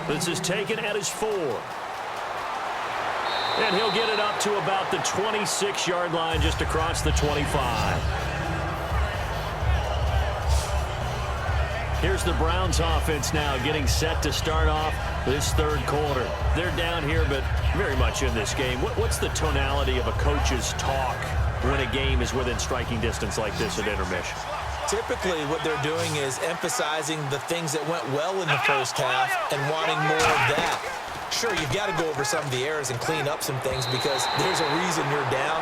This is taken at his 4. And he'll get it up to about the 26-yard line, just across the 25. Here's the Browns offense now getting set to start off this third quarter. They're down here, but very much in this game. What's the tonality of a coach's talk when a game is within striking distance like this at intermission? Typically, what they're doing is emphasizing the things that went well in the first half and wanting more of that. Sure, you've got to go over some of the errors and clean up some things because there's a reason you're down.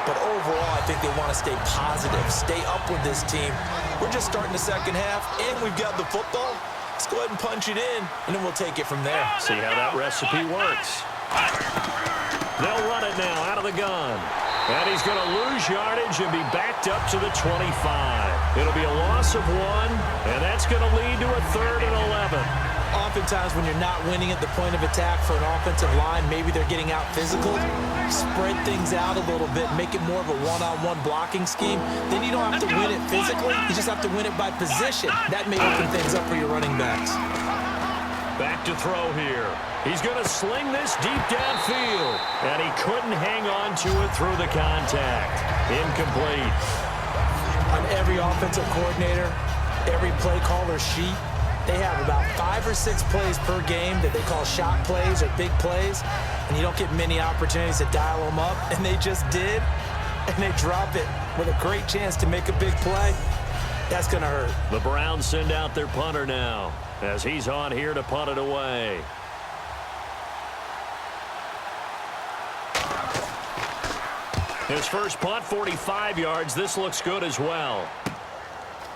But overall, I think they want to stay positive, stay up with this team. We're just starting the second half, and we've got the football. Let's go ahead and punch it in, and then we'll take it from there. See how that recipe works. They'll run it now out of the gun. And he's going to lose yardage and be backed up to the 25. It'll be a loss of 1, and that's going to lead to a 3rd and 11. Oftentimes when you're not winning at the point of attack for an offensive line, maybe they're getting out physical, spread things out a little bit, make it more of a one-on-one blocking scheme. Then you don't have to win it physically. You just have to win it by position. That may open things up for your running backs. Back to throw here. He's going to sling this deep downfield, and he couldn't hang on to it through the contact. Incomplete. On every offensive coordinator, every play caller sheet, they have about 5 or 6 plays per game that they call shot plays or big plays, and you don't get many opportunities to dial them up, and they just did, and they drop it with a great chance to make a big play. That's going to hurt. The Browns send out their punter now as he's on here to punt it away. His first punt, 45 yards. This looks good as well.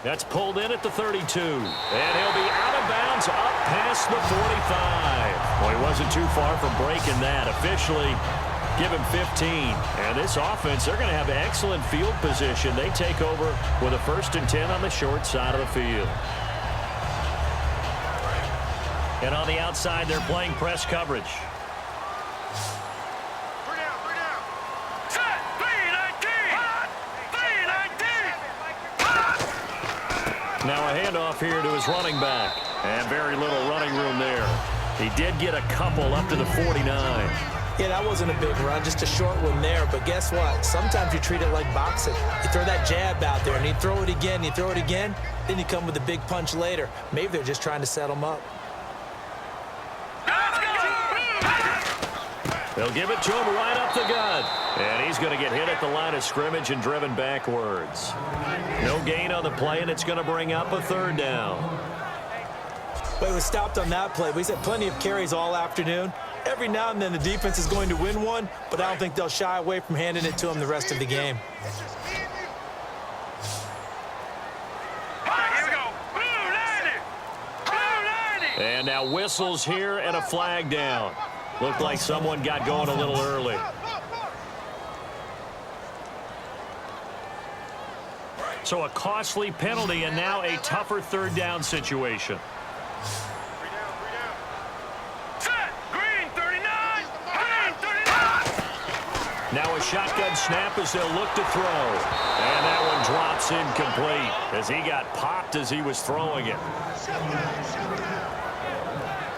That's pulled in at the 32. And he'll be out of bounds up past the 45. Well, he wasn't too far from breaking that. Officially, give him 15. And this offense, they're going to have excellent field position. They take over with a 1st and 10 on the short side of the field. And on the outside, they're playing press coverage. Now a handoff here to his running back. And very little running room there. He did get a couple up to the 49. Yeah, that wasn't a big run, just a short one there. But guess what? Sometimes you treat it like boxing. You throw that jab out there, and you throw it again, you throw it again, then you come with a big punch later. Maybe they're just trying to set him up. They'll give it to him right up the gut. And he's going to get hit at the line of scrimmage and driven backwards. No gain on the play, and it's going to bring up a 3rd down. Well, he was stopped on that play. He's had plenty of carries all afternoon. Every now and then the defense is going to win one, but I don't think they'll shy away from handing it to him the rest of the game. And now whistles here and a flag down. Looked like someone got going a little early. So a costly penalty and now a tougher 3rd down situation. Now a shotgun snap as they'll look to throw. And that one drops incomplete as he got popped as he was throwing it.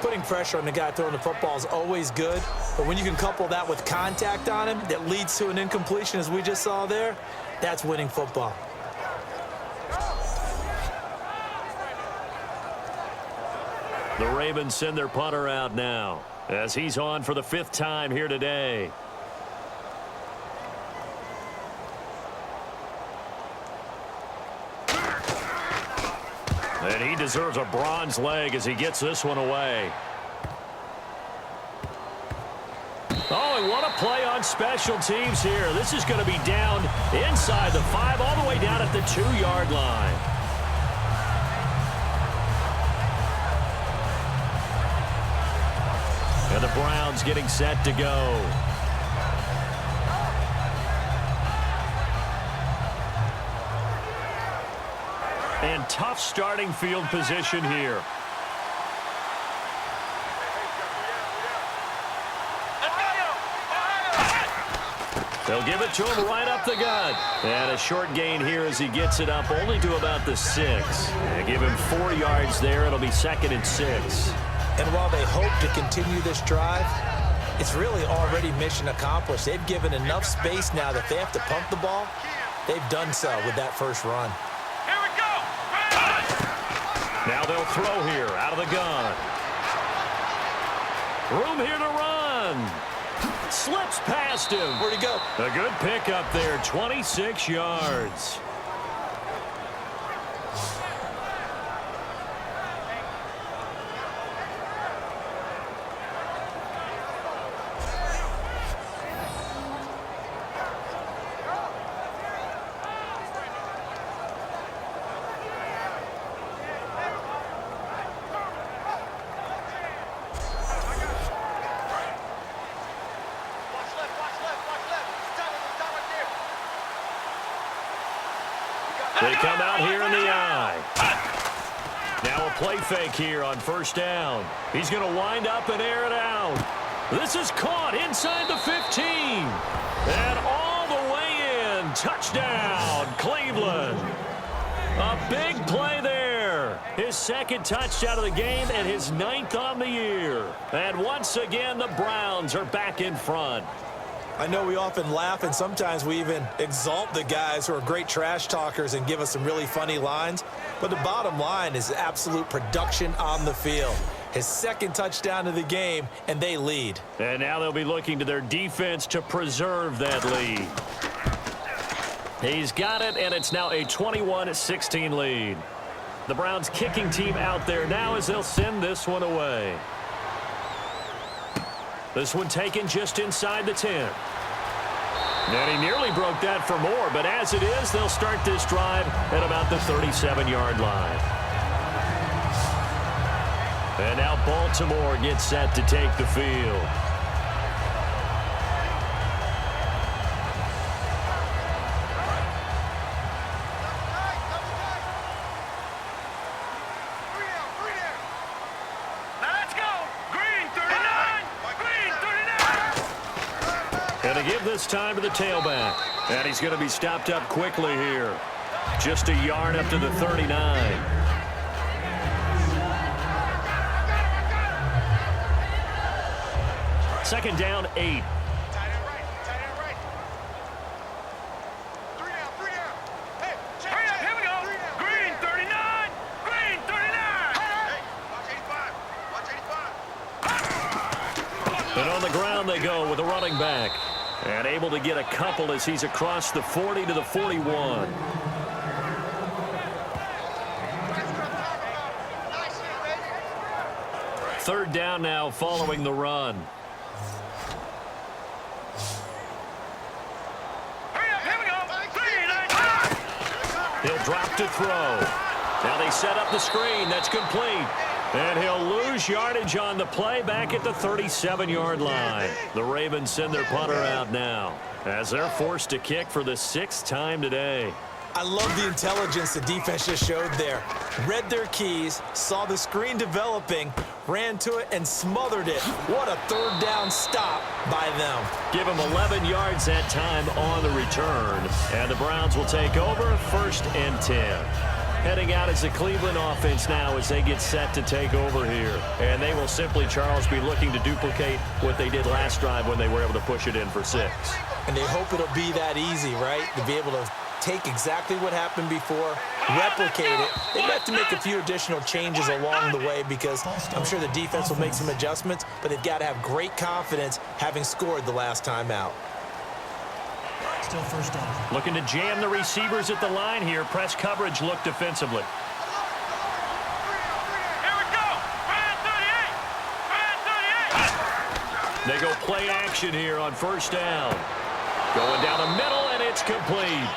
Putting pressure on the guy throwing the football is always good, but when you can couple that with contact on him that leads to an incompletion as we just saw there, that's winning football. The Ravens send their punter out now as he's on for the 5th time here today. And he deserves a bronze leg as he gets this one away. Oh, and what a play on special teams here. This is going to be down inside the 5, all the way down at the 2-yard line. And the Browns getting set to go. And tough starting field position here. They'll give it to him right up the gut. And a short gain here as he gets it up only to about the 6. They give him 4 yards there. It'll be 2nd and 6. And while they hope to continue this drive, it's really already mission accomplished. They've given enough space now that if they have to pump the ball, they've done so with that first run. Here we go. Now they'll throw here out of the gun. Room here to run. Slips past him. Where'd he go? A good pickup there, 26 yards. They come out here in the eye. Now a play fake here on first down. He's going to wind up and air it out. This is caught inside the 15. And all the way in. Touchdown, Cleveland. A big play there. His second touchdown of the game and his 9th on the year. And once again, the Browns are back in front. I know we often laugh, and sometimes we even exalt the guys who are great trash talkers and give us some really funny lines. But the bottom line is absolute production on the field. His second touchdown of the game, and they lead. And now they'll be looking to their defense to preserve that lead. He's got it, and it's now a 21-16 lead. The Browns kicking team out there now as they'll send this one away. This one taken just inside the 10. And he nearly broke that for more, but as it is, they'll start this drive at about the 37-yard line. And now Baltimore gets set to take the field. Going to give this time to the tailback. And he's going to be stopped up quickly here. Just a yard up to the 39. Second down, 8. And on the ground they go with a running back. And able to get a couple as he's across the 40 to the 41. Third down now following the run. He'll drop to throw. Now they set up the screen. That's complete. And he'll lose yardage on the play back at the 37-yard line. The Ravens send their punter out now as they're forced to kick for the 6th time today. I love the intelligence the defense just showed there. Read their keys, saw the screen developing, ran to it, and smothered it. What a third down stop by them. Give him 11 yards that time on the return. And the Browns will take over 1st and 10. Heading out as the Cleveland offense now as they get set to take over here. And they will simply, Charles, be looking to duplicate what they did last drive when they were able to push it in for 6. And they hope it'll be that easy, right? To be able to take exactly what happened before, replicate it. They have to make a few additional changes along the way because I'm sure the defense will make some adjustments, but they've got to have great confidence having scored the last time out. Still first down. Looking to jam the receivers at the line here. Press coverage look defensively. Here we go. Brand 38. Brand 38. They go play action here on first down. Going down the middle, and it's complete.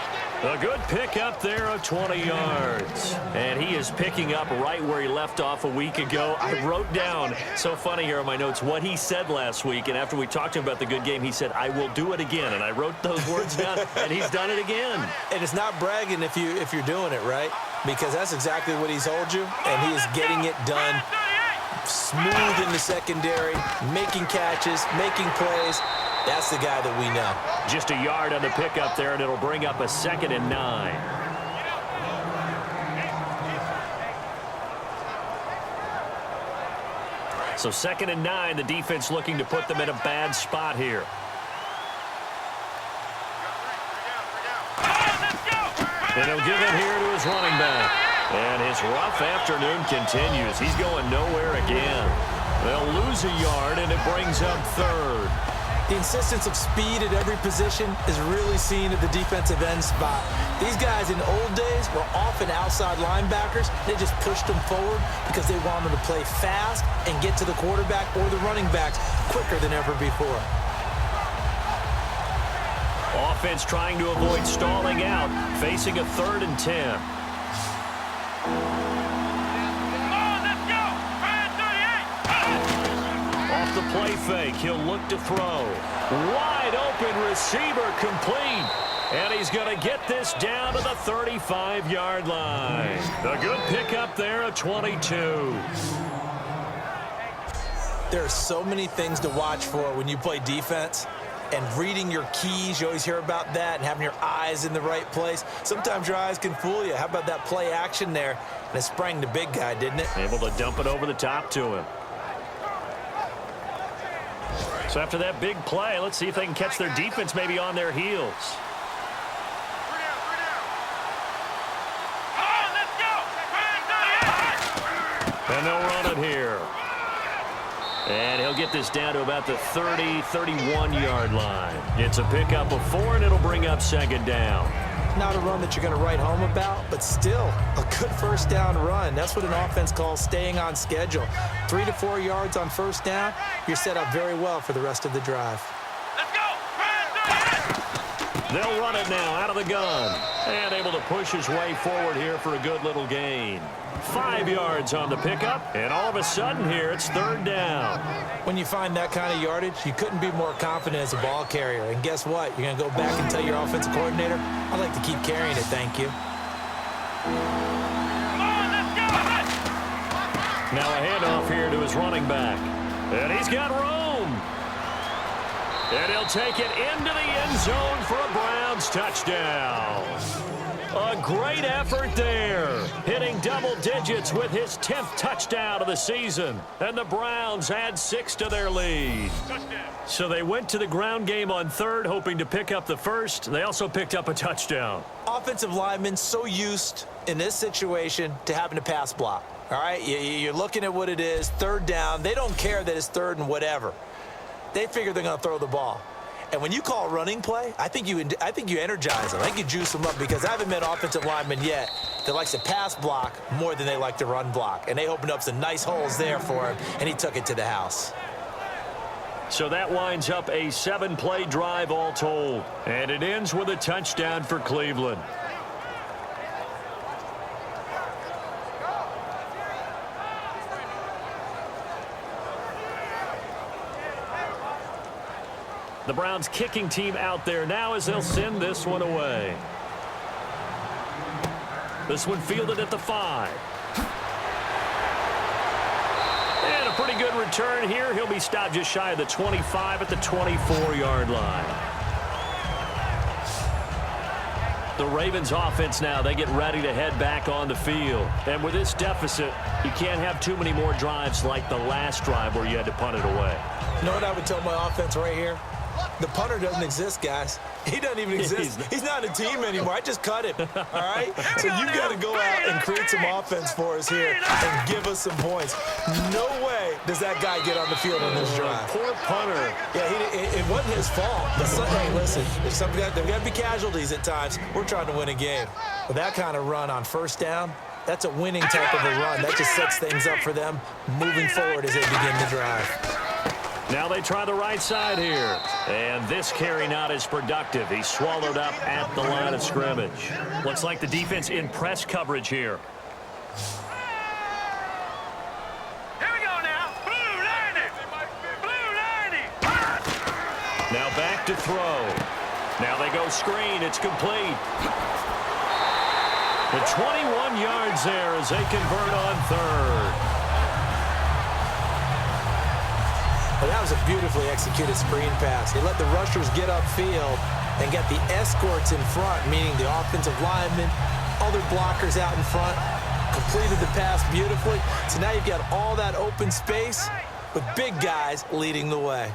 A good pickup there of 20 yards. And he is picking up right where he left off a week ago. I wrote down, so funny here on my notes, what he said last week. And after we talked to him about the good game, he said, I will do it again. And I wrote those words down, and he's done it again. And it's not bragging if you're doing it, right? Because that's exactly what he's told you, and he is getting it done smooth in the secondary, making catches, making plays. That's the guy that we know. Just a yard on the pickup there, and it'll bring up a 2nd and 9. So 2nd and 9, the defense looking to put them in a bad spot here. And he'll give it here to his running back. And his rough afternoon continues. He's going nowhere again. They'll lose a yard, and it brings up 3rd. The insistence of speed at every position is really seen at the defensive end spot. These guys in old days were often outside linebackers. They just pushed them forward because they wanted to play fast and get to the quarterback or the running backs quicker than ever before. Offense trying to avoid stalling out, facing a 3rd and 10. Off the play fake, he'll look to throw. Wide open receiver complete. And he's going to get this down to the 35-yard line. A good pickup there at 22. There are so many things to watch for when you play defense. And reading your keys, you always hear about that, and having your eyes in the right place. Sometimes your eyes can fool you. How about that play action there? And it sprang the big guy, didn't it? Able to dump it over the top to him. So after that big play, let's see if they can catch their defense maybe on their heels. And they'll run it here. And he'll get this down to about the 30, 31-yard line. It's a pickup of 4, and it'll bring up 2nd down. Not a run that you're going to write home about, but still a good first down run. That's what an offense calls staying on schedule. 3 to 4 yards on first down, you're set up very well for the rest of the drive. Let's go! They'll run it now out of the gun. And able to push his way forward here for a good little gain. 5 yards on the pickup, and all of a sudden here it's 3rd down. When you find that kind of yardage, you couldn't be more confident as a ball carrier. And guess what? You're going to go back and tell your offensive coordinator, I'd like to keep carrying it, thank you. Now a handoff here to his running back. And he's got room. And he'll take it into the end zone for a Browns touchdown. A great effort there, hitting double digits with his 10th touchdown of the season. And the Browns add 6 to their lead. So they went to the ground game on 3rd, hoping to pick up the 1st. They also picked up a touchdown. Offensive linemen so used in this situation to having to pass block. All right, you're looking at what it is, 3rd down. They don't care that it's 3rd and whatever. They figure they're going to throw the ball. And when you call running play, I think you energize them. I think you juice them up because I haven't met offensive linemen yet that likes to pass block more than they like to run block. And they opened up some nice holes there for him, and he took it to the house. So that winds up a 7-play drive all told. And it ends with a touchdown for Cleveland. The Browns kicking team out there now as they'll send this one away. This one fielded at the 5. And a pretty good return here. He'll be stopped just shy of the 25 at the 24-yard line. The Ravens offense now, they get ready to head back on the field. And with this deficit, you can't have too many more drives like the last drive where you had to punt it away. You know what I would tell my offense right here? The punter doesn't exist, guys. He doesn't even exist. He's not a team anymore. I just cut him, all right? So you've got to go out and create some offense for us here and give us some points. No way does that guy get on the field on this drive. Poor punter. Yeah, it wasn't his fault. But hey, listen, there's got to be casualties at times. We're trying to win a game. With that kind of run on first down, that's a winning type of a run. That just sets things up for them moving forward as they begin the drive. Now they try the right side here. And this carry not as productive. He's swallowed up at the line of scrimmage. Looks like the defense in press coverage here. Here we go now. Blue 90. Blue 90. Now back to throw. Now they go screen. It's complete. The 21 yards there as they convert on 3rd. Well, that was a beautifully executed screen pass. He let the rushers get upfield and get the escorts in front, meaning the offensive linemen, other blockers out in front, completed the pass beautifully. So now you've got all that open space. with big guys leading the way.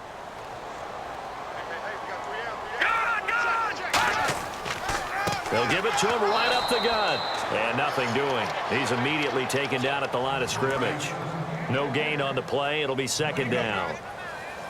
They'll give it to him right up the gut. And nothing doing. He's immediately taken down at the line of scrimmage. No gain on the play. It'll be second down.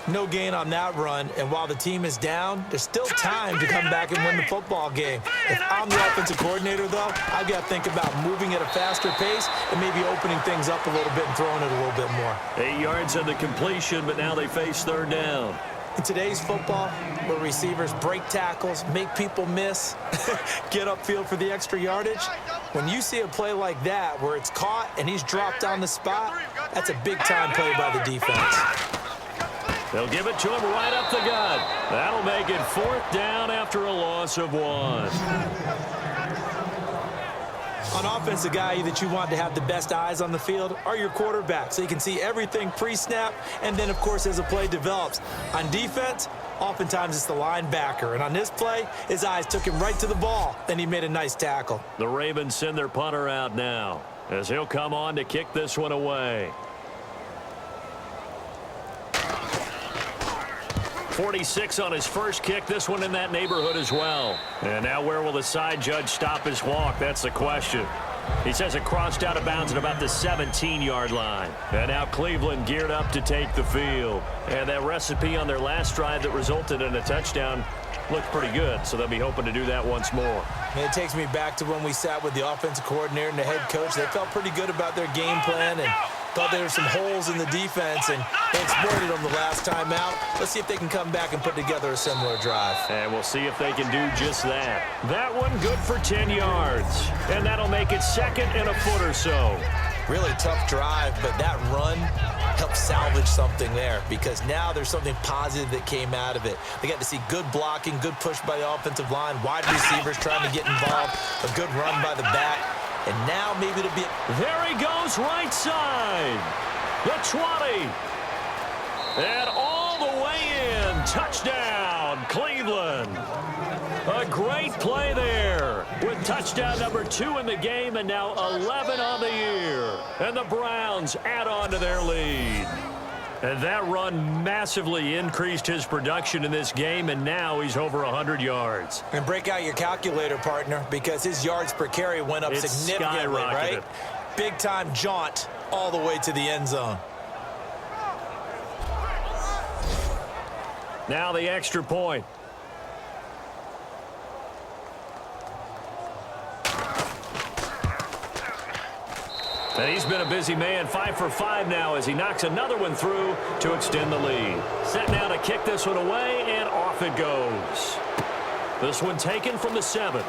No gain on that run, and while the team is down, there's still time to come back and win the football game. If I'm the offensive coordinator, though, I've got to think about moving at a faster pace and maybe opening things up a little bit and throwing it a little bit more. 8 yards on the completion, but now they face third down. In today's football, where receivers break tackles, make people miss, get upfield for the extra yardage, when you see a play like that where it's caught and he's dropped on the spot, that's a big-time play by the defense. They'll give it to him right up the gut. That'll make it fourth down after a loss of 1. On offense, the guy that you want to have the best eyes on the field are your quarterbacks, so you can see everything pre-snap and then, of course, as the play develops. On defense, oftentimes it's the linebacker, and on this play, his eyes took him right to the ball, and he made a nice tackle. The Ravens send their punter out now as he'll come on to kick this one away. 46 on his first kick, this one in that neighborhood as well. And now where will the side judge stop his walk? That's the question. He says it crossed out of bounds at about the 17-yard line. And now Cleveland geared up to take the field. And that recipe on their last drive that resulted in a touchdown looked pretty good, so they'll be hoping to do that once more. And it takes me back to when we sat with the offensive coordinator and the head coach. They felt pretty good about their game plan and thought there were some holes in the defense, and they exploited them the last time out. Let's see if they can come back and put together a similar drive. And we'll see if they can do just that. That one good for 10 yards. And that'll make it second and a foot or so. Really tough drive, but that run helped salvage something there because now there's something positive that came out of it. They got to see good blocking, good push by the offensive line, wide receivers trying to get involved, a good run by the back. And now maybe it'll be... There he goes, right side. The 20. And all the way in. Touchdown, Cleveland. A great play there with touchdown number 2 in the game and now 11 on the year. And the Browns add on to their lead. And that run massively increased his production in this game, and now he's over 100 yards. And break out your calculator, partner, because his yards per carry went up significantly, right? Big-time jaunt all the way to the end zone. Now the extra point. And he's been a busy man, 5 for 5 now as he knocks another one through to extend the lead. Set now to kick this one away, and off it goes. This one taken from the 7.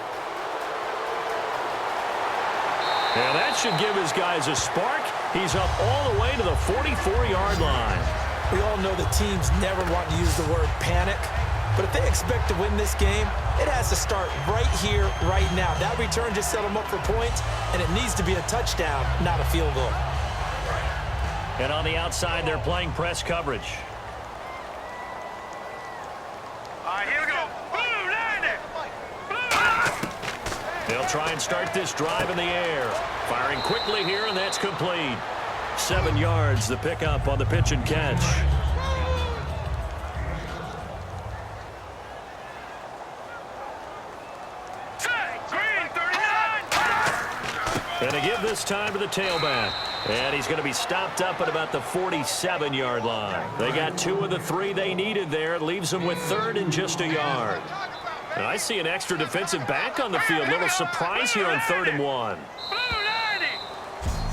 And that should give his guys a spark. He's up all the way to the 44-yard line. We all know the teams never want to use the word panic, but if they expect to win this game, it has to start right here, right now. That return just set them up for points, and it needs to be a touchdown, not a field goal. And on the outside, they're playing press coverage. All right, here we go. Blue, land it. Blue. They'll try and start this drive in the air. Firing quickly here, and that's complete. 7 yards, the pickup on the pitch and catch. And to give this time to the tailback. And he's going to be stopped up at about the 47-yard line. They got 2 of the 3 they needed there. It leaves them with 3rd and just a yard. And I see an extra defensive back on the field. Little surprise here on 3rd and 1.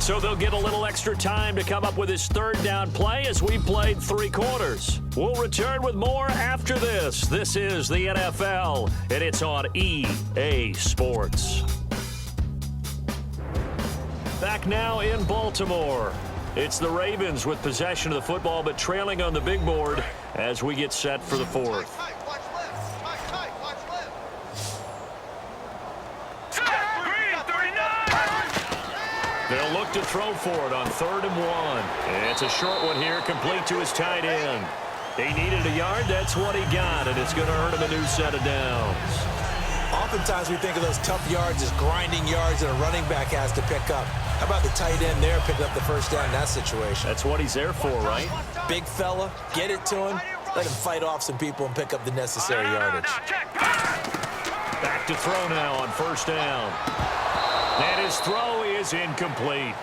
So they'll get a little extra time to come up with his 3rd down play as we played 3 quarters. We'll return with more after this. This is the NFL, and it's on EA Sports. Back now in Baltimore. It's the Ravens with possession of the football, but trailing on the big board as we get set for the 4th. They'll look to throw for it on 3rd and 1. And it's a short one here, complete to his tight end. He needed a yard, that's what he got, and it's going to earn him a new set of downs. Oftentimes we think of those tough yards as grinding yards that a running back has to pick up. How about the tight end there picking up the first down in that situation? That's what he's there for, right? Big fella, get it to him, let him fight off some people and pick up the necessary yardage. Back to throw now on first down. And his throw is incomplete.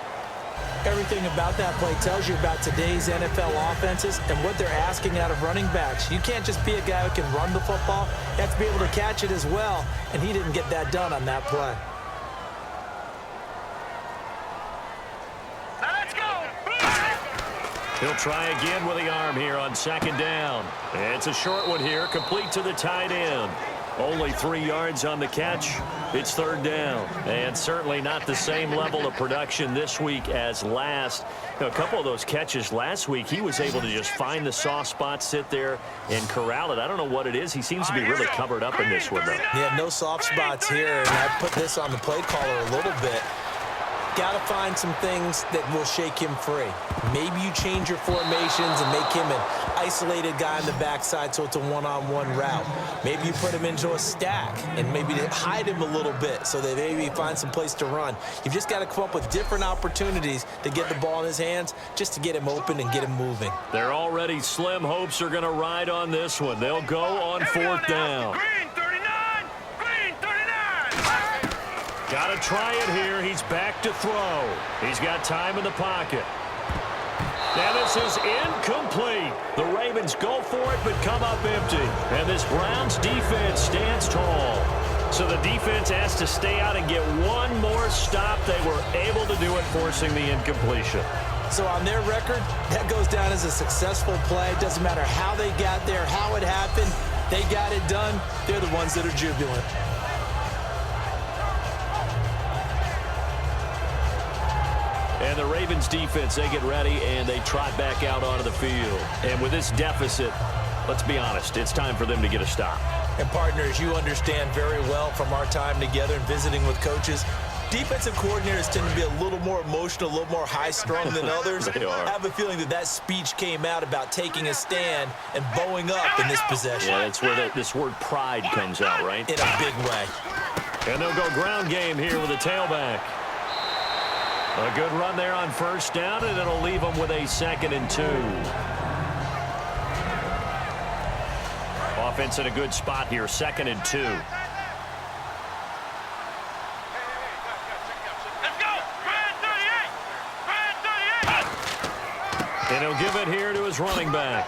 Everything about that play tells you about today's NFL offenses and what they're asking out of running backs. You can't just be a guy who can run the football. You have to be able to catch it as well, and he didn't get that done on that play. Now let's go. He'll try again with the arm here on second down. It's a short one here, complete to the tight end. Only 3 yards on the catch. It's third down. And certainly not the same level of production this week as last. You know, a couple of those catches last week, he was able to just find the soft spot, sit there, and corral it. I don't know what it is. He seems to be really covered up in this one, though. Yeah, no soft spots here, and I put this on the play caller a little bit. Got to find some things that will shake him free. Maybe you change your formations and make him an isolated guy on the backside so it's a one-on-one route. Maybe you put him into a stack and maybe hide him a little bit so that maybe find some place to run. You've just got to come up with different opportunities to get the ball in his hands just to get him open and get him moving. Their already slim hopes are going to ride on this one. They'll go on fourth down. Green 39. Green 39. Got to try it here. He's back to throw. He's got time in the pocket. And this is incomplete. The Ravens go for it but come up empty. And this Browns defense stands tall. So the defense has to stay out and get one more stop. They were able to do it, forcing the incompletion. So on their record, that goes down as a successful play. Doesn't matter how they got there, how it happened. They got it done. They're the ones that are jubilant. And the Ravens defense, they get ready and they trot back out onto the field. And with this deficit, let's be honest, it's time for them to get a stop. And partners, you understand very well from our time together and visiting with coaches, defensive coordinators tend to be a little more emotional, a little more high-strung than others. They are. I have a feeling that speech came out about taking a stand and bowing up in this possession. Yeah, that's where this word pride comes out, right? In a big way. And they'll go ground game here with a tailback. A good run there on first down, and it'll leave them with a 2nd and 2. Offense in a good spot here, 2nd and 2. Let's go. Green 38. Green 38. And he'll give it here to his running back.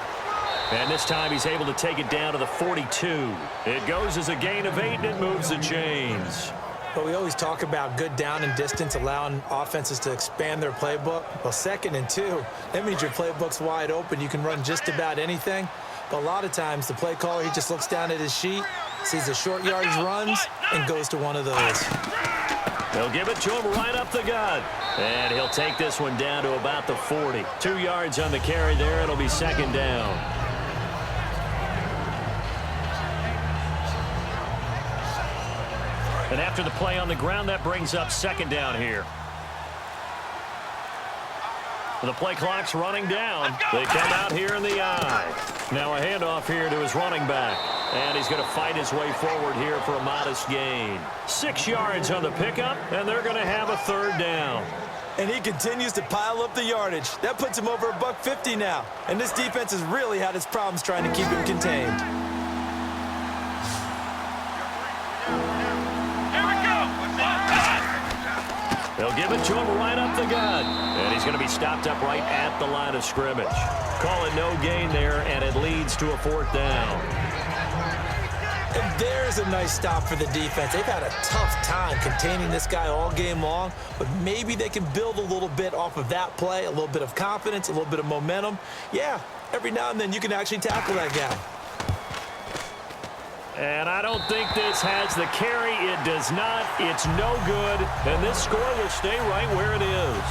And this time he's able to take it down to the 42. It goes as a gain of 8, and it moves the chains. But we always talk about good down and distance, allowing offenses to expand their playbook. Well, 2nd and 2, that means your playbook's wide open. You can run just about anything. But a lot of times, the play caller, he just looks down at his sheet, sees the short yardage runs, and goes to one of those. They'll give it to him right up the gut. And he'll take this one down to about the 40. 2 yards on the carry there. It'll be 2nd down. And after the play on the ground, that brings up 2nd down here. The play clock's running down. They come out here in the eye. Now a handoff here to his running back. And he's going to fight his way forward here for a modest gain. 6 yards on the pickup, and they're going to have a 3rd down. And he continues to pile up the yardage. That puts him over $150 now. And this defense has really had its problems trying to keep him contained. They'll give it to him right up the gut. And he's going to be stopped up right at the line of scrimmage. Call it no gain there, and it leads to a 4th down. And there's a nice stop for the defense. They've had a tough time containing this guy all game long, but maybe they can build a little bit off of that play, a little bit of confidence, a little bit of momentum. Yeah, every now and then you can actually tackle that guy. And I don't think this has the carry. It does not. It's no good. And this score will stay right where it is.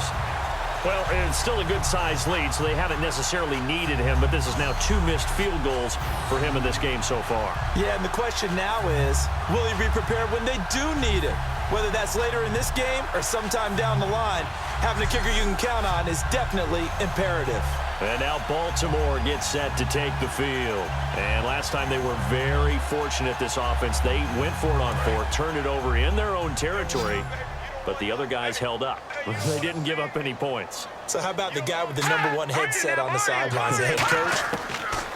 Well, it's still a good-sized lead, so they haven't necessarily needed him, but this is now 2 missed field goals for him in this game so far. Yeah, and the question now is, will he be prepared when they do need him? Whether that's later in this game or sometime down the line, having a kicker you can count on is definitely imperative. And now Baltimore gets set to take the field. And last time they were very fortunate, this offense. They went for it on fourth, turned it over in their own territory, but the other guys held up. They didn't give up any points. So how about the guy with the #1 headset on the sidelines, the head coach?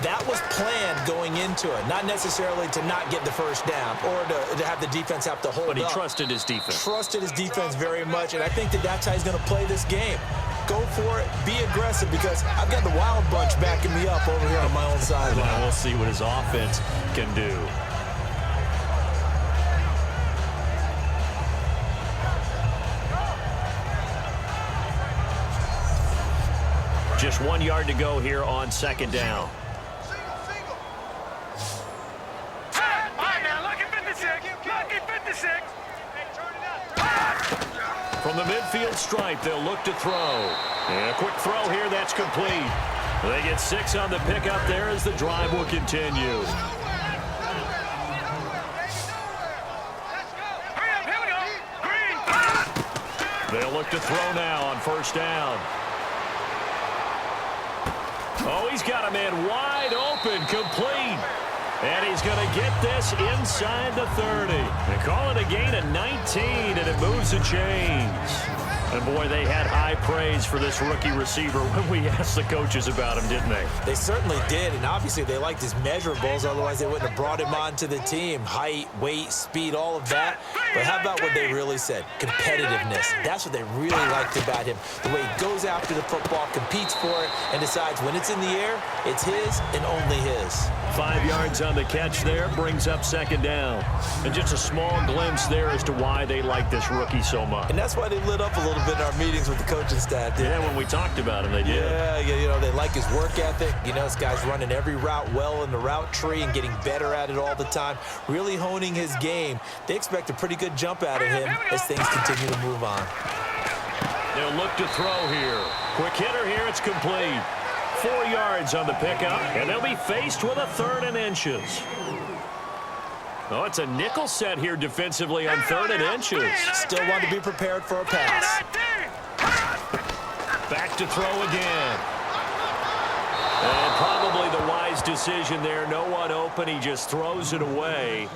That was planned going into it, not necessarily to not get the first down or to have the defense have to hold up. But he trusted his defense. Trusted his defense very much, and I think that's how he's going to play this game. Go for it, be aggressive, because I've got the wild bunch backing me up over here on my own sideline. Now we'll see what his offense can do. Just 1 yard to go here on second down. From the midfield stripe, they'll look to throw. And a quick throw here, that's complete. They get 6 on the pickup there as the drive will continue. They'll look to throw now on first down. Oh, he's got a man wide open, complete. And he's going to get this inside the 30. They call it a gain of 19, and it moves the chains. And, boy, they had high praise for this rookie receiver when we asked the coaches about him, didn't they? They certainly did, and obviously they liked his measurables. Otherwise, they wouldn't have brought him onto the team. Height, weight, speed, all of that. But how about what they really said? Competitiveness. That's what they really liked about him. The way he goes after the football, competes for it, and decides when it's in the air, it's his and only his. 5 yards on the catch there, brings up second down. And just a small glimpse there as to why they like this rookie so much. And that's why they lit up a little bit in our meetings with the coaching staff. Yeah, when we talked about him, they did. Yeah, you know, they like his work ethic. You know, this guy's running every route well in the route tree and getting better at it all the time, really honing his game. They expect a pretty good jump out of him as things continue to move on. They'll look to throw here. Quick hitter here, it's complete. 4 yards on the pickup, and they'll be faced with a 3rd and inches. Oh, it's a nickel set here defensively on 3rd and inches. Still want to be prepared for a pass. Back to throw again. And probably the wise decision there. No one open. He just throws it away.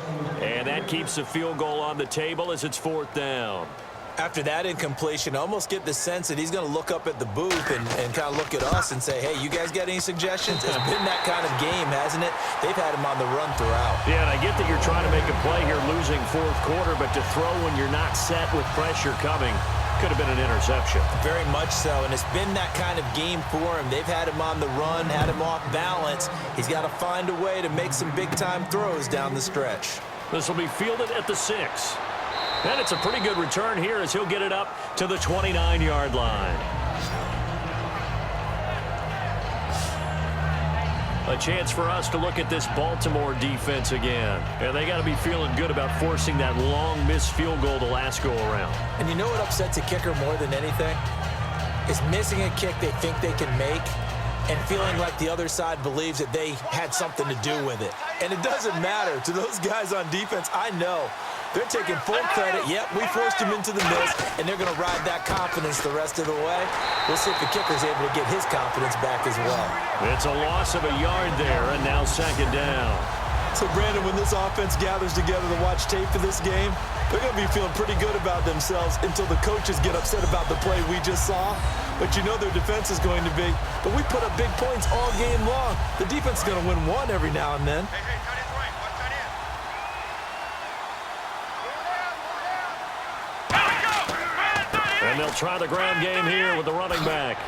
And that keeps the field goal on the table as it's 4th down. After that incompletion, I almost get the sense that he's going to look up at the booth and kind of look at us and say, hey, you guys got any suggestions? It's been that kind of game, hasn't it? They've had him on the run throughout. Yeah, and I get that you're trying to make a play here losing 4th quarter, but to throw when you're not set with pressure coming could have been an interception. Very much so, and it's been that kind of game for him. They've had him on the run, had him off balance. He's got to find a way to make some big-time throws down the stretch. This will be fielded at the 6. And it's a pretty good return here as he'll get it up to the 29-yard line. A chance for us to look at this Baltimore defense again. And they got to be feeling good about forcing that long missed field goal the last go-around. And you know what upsets a kicker more than anything? Is missing a kick they think they can make and feeling like the other side believes that they had something to do with it. And it doesn't matter. To those guys on defense, I know they're taking full credit. Yep, we forced him into the miss, and they're going to ride that confidence the rest of the way. We'll see if the kicker's able to get his confidence back as well. It's a loss of a yard there, and now second down. So, Brandon, when this offense gathers together to watch tape for this game, they're going to be feeling pretty good about themselves until the coaches get upset about the play we just saw. But you know their defense is going to be, but we put up big points all game long. The defense is going to win one every now and then. And they'll try the ground game here with the running back.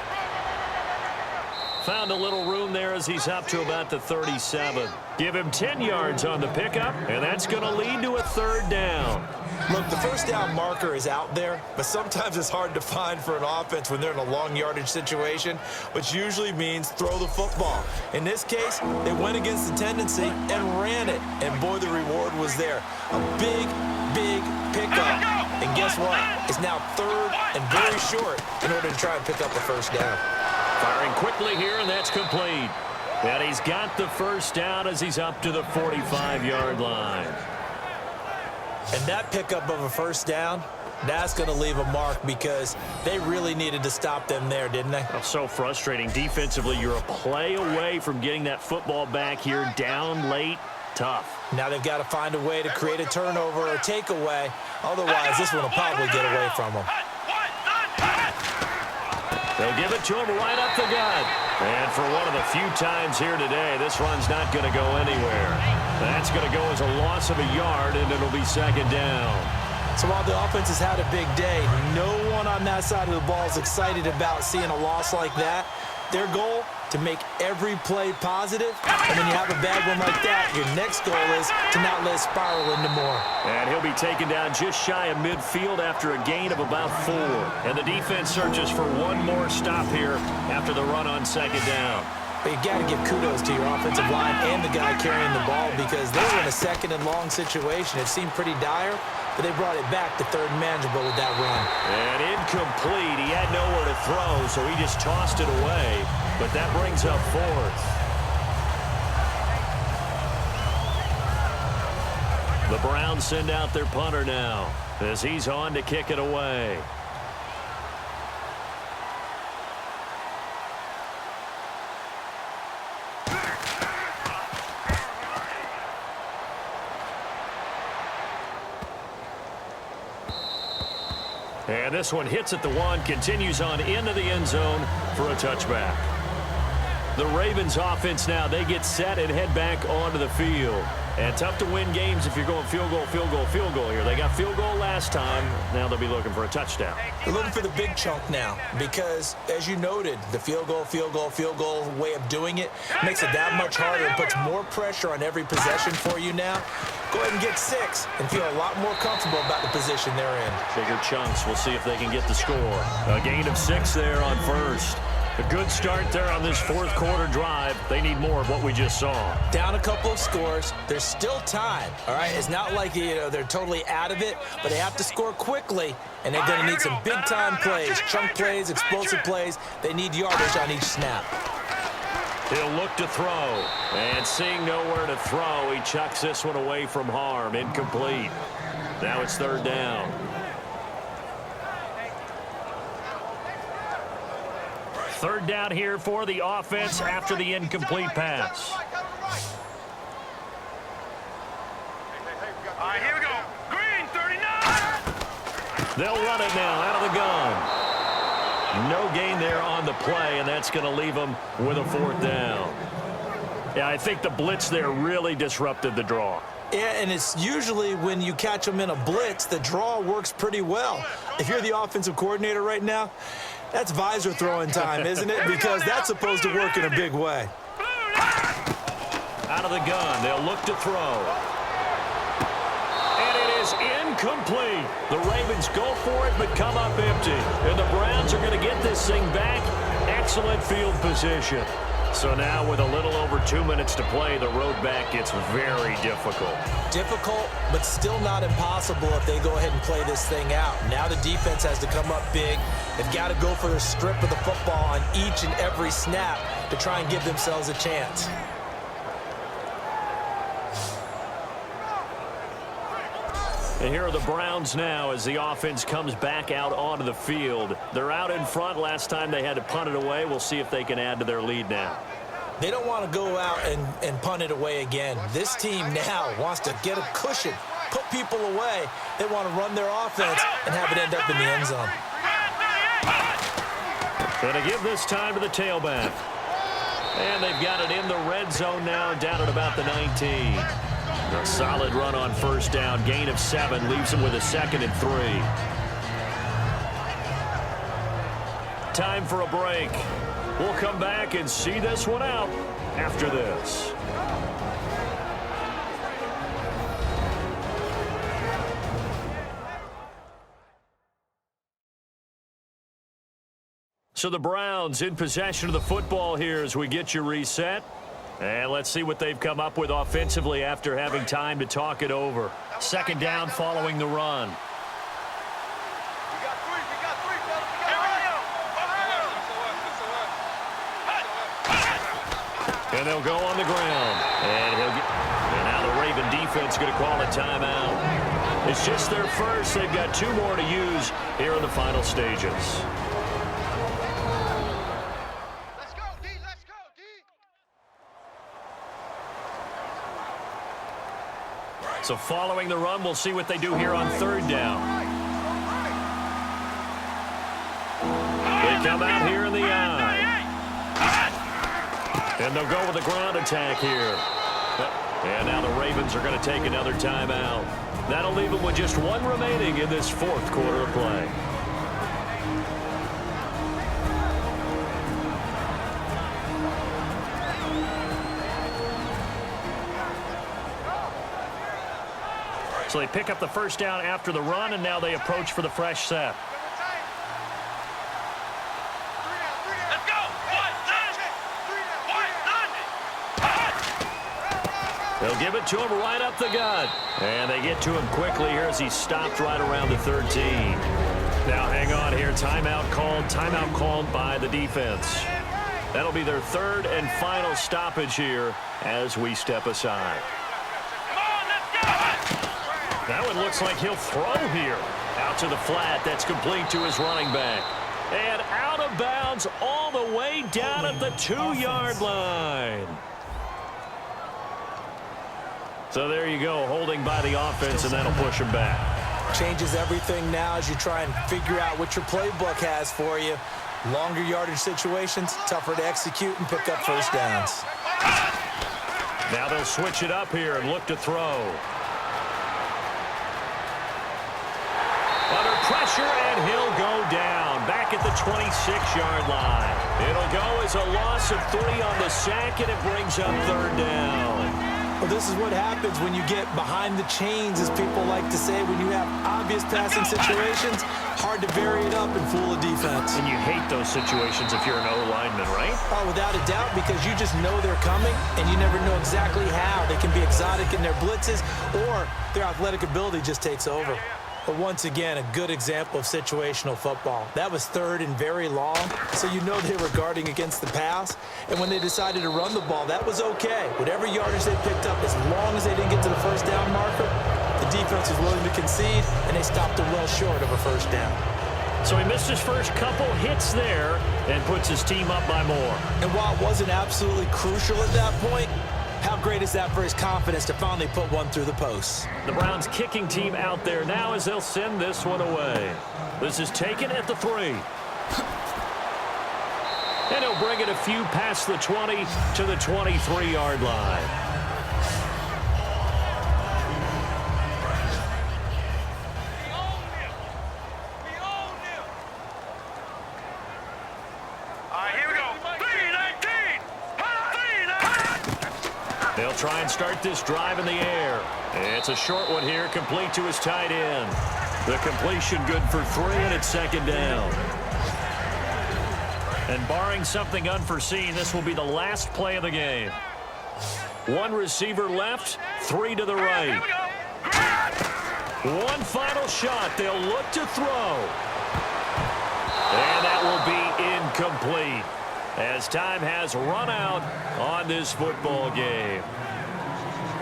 Found a little room there as he's up to about the 37. Give him 10 yards on the pickup, and that's going to lead to a 3rd down. Look, the first down marker is out there, but sometimes it's hard to find for an offense when they're in a long yardage situation, which usually means throw the football. In this case, they went against the tendency and ran it, and boy, the reward was there. A big pickup, and guess what? It's now 3rd and very short in order to try and pick up a first down. Firing quickly here, and that's complete. And he's got the first down as he's up to the 45-yard line. And that pickup of a first down That's going to leave a mark because they really needed to stop them there, didn't they? Oh, so frustrating. Defensively, you're a play away from getting that football back here, down late. Tough. Now they've got to find a way to create a turnover or takeaway. Otherwise, this one will probably get away from them. They'll give it to him right up the gut. And for one of the few times here today, this run's not going to go anywhere. That's going to go as a loss of a yard, and it'll be second down. So while the offense has had a big day, no one on that side of the ball is excited about seeing a loss like that. Their goal, to make every play positive. And when you have a bad one like that, your next goal is to not let it spiral into more. And he'll be taken down just shy of midfield after a gain of about 4. And the defense searches for one more stop here after the run on second down. But you got to give kudos to your offensive line and the guy carrying the ball because they were in a second and long situation. It seemed pretty dire, but they brought it back to third and manageable with that run. And incomplete. He had nowhere to throw, so he just tossed it away. But that brings up 4th. The Browns send out their punter now as he's on to kick it away. And this one hits at the 1, continues on into the end zone for a touchback. The Ravens offense now, they get set and head back onto the field. And tough to win games if you're going field goal, field goal, field goal here. They got field goal last time. Now they'll be looking for a touchdown. They're looking for the big chunk now because, as you noted, the field goal, field goal, field goal way of doing it makes it that much harder and puts more pressure on every possession for you now. Go ahead and get 6 and feel a lot more comfortable about the position they're in. Bigger chunks. We'll see if they can get the score. A gain of 6 there on first. A good start there on this fourth quarter drive. They need more of what we just saw. Down a couple of scores. There's still time, all right? It's not like, they're totally out of it, but they have to score quickly, and they're going to need some big-time plays, chunk plays, explosive plays. They need yardage on each snap. He'll look to throw, and seeing nowhere to throw, he chucks this one away from harm. Incomplete. Now it's third down. Third down here for the offense after the incomplete pass. All right, here we go. Green, 39. They'll run it now out of the gun. No gain there on the play, and that's going to leave them with a 4th down. Yeah, I think the blitz there really disrupted the draw. Yeah, and it's usually when you catch them in a blitz, the draw works pretty well. If you're the offensive coordinator right now, that's visor throwing time, isn't it? Because that's supposed to work in a big way. Out of the gun, they'll look to throw. And it is incomplete. The Ravens go for it, but come up empty. And the Browns are going to get this thing back. Excellent field position. So now with a little over 2 minutes to play, the road back gets very difficult. Difficult, but still not impossible if they go ahead and play this thing out. Now the defense has to come up big. They've got to go for the strip of the football on each and every snap to try and give themselves a chance. And here are the Browns now as the offense comes back out onto the field. They're out in front. Last time they had to punt it away. We'll see if they can add to their lead now. They don't want to go out and punt it away again. This team now wants to get a cushion, put people away. They want to run their offense and have it end up in the end zone. Going to give this time to the tailback. And they've got it in the red zone now, down at about the 19. A solid run on first down. Gain of 7 leaves them with a 2nd and 3. Time for a break. We'll come back and see this one out after this. So the Browns in possession of the football here as we get you reset. And let's see what they've come up with offensively after having time to talk it over. Second down following the run. And they'll go on the ground. And now the Raven defense going to call a timeout. It's just their first. They've got 2 more to use here in the final stages. Let's go, D. Let's go, D. So following the run, we'll see what they do here on 3rd down. They come out here in the eye. And they'll go with a ground attack here. And now the Ravens are going to take another timeout. That'll leave them with just 1 remaining in this 4th quarter of play. So they pick up the first down after the run, and now they approach for the fresh set. Let's go. They'll give it to him right up the gut. And they get to him quickly here as he's stopped right around the 13. Now hang on here. Timeout called by the defense. That'll be their 3rd and final stoppage here as we step aside. That one looks like he'll throw here. Out to the flat. That's complete to his running back. And out of bounds all the way down at the 2-yard line. So there you go, holding by the offense, and that'll push him back. Changes everything now as you try and figure out what your playbook has for you. Longer yardage situations, tougher to execute and pick up first downs. Now they'll switch it up here and look to throw. Under pressure, and he'll go down back at the 26-yard line. It'll go as a loss of 3 on the sack, and it brings up 3rd down. Well, this is what happens when you get behind the chains, as people like to say. When you have obvious passing situations, hard to vary it up and fool a defense. And you hate those situations if you're an O-lineman, right? Oh, without a doubt, because you just know they're coming, and you never know exactly how. They can be exotic in their blitzes, or their athletic ability just takes over. But once again, a good example of situational football. That was 3rd and very long, so you know they were guarding against the pass. And when they decided to run the ball, that was okay. Whatever yardage they picked up, as long as they didn't get to the first down marker, the defense was willing to concede, and they stopped them well short of a first down. So he missed his first couple hits there and puts his team up by more. And while it wasn't absolutely crucial at that point, how great is that for his confidence to finally put one through the posts? The Browns kicking team out there now as they'll send this one away. This is taken at the 3. And he'll bring it a few past the 20 to the 23-yard line. They'll try and start this drive in the air. It's a short one here, complete to his tight end. The completion good for 3, and it's 2nd down. And barring something unforeseen, this will be the last play of the game. 1 receiver left, 3 to the right. 1 final shot. They'll look to throw. And that will be incomplete, as time has run out on this football game.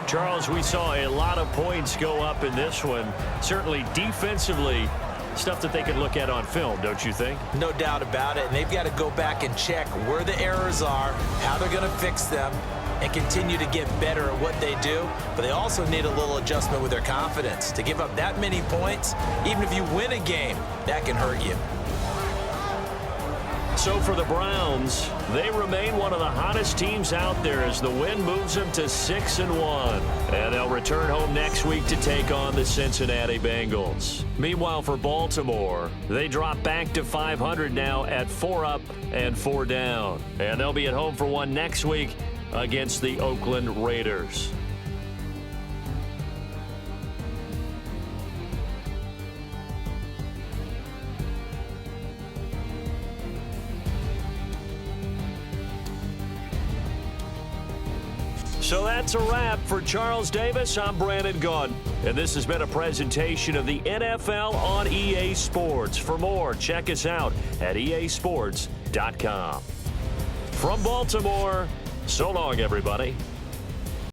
Charles, we saw a lot of points go up in this one. Certainly defensively, stuff that they can look at on film, don't you think? No doubt about it. And they've got to go back and check where the errors are, how they're going to fix them, and continue to get better at what they do. But they also need a little adjustment with their confidence. To give up that many points, even if you win a game, that can hurt you. So for the Browns, they remain one of the hottest teams out there as the win moves them to 6-1. And they'll return home next week to take on the Cincinnati Bengals. Meanwhile, for Baltimore, they drop back to 500 now at 4 up and 4 down. And they'll be at home for one next week against the Oakland Raiders. So that's a wrap. For Charles Davis, I'm Brandon Gaudin. And this has been a presentation of the NFL on EA Sports. For more, check us out at easports.com. From Baltimore, so long, everybody.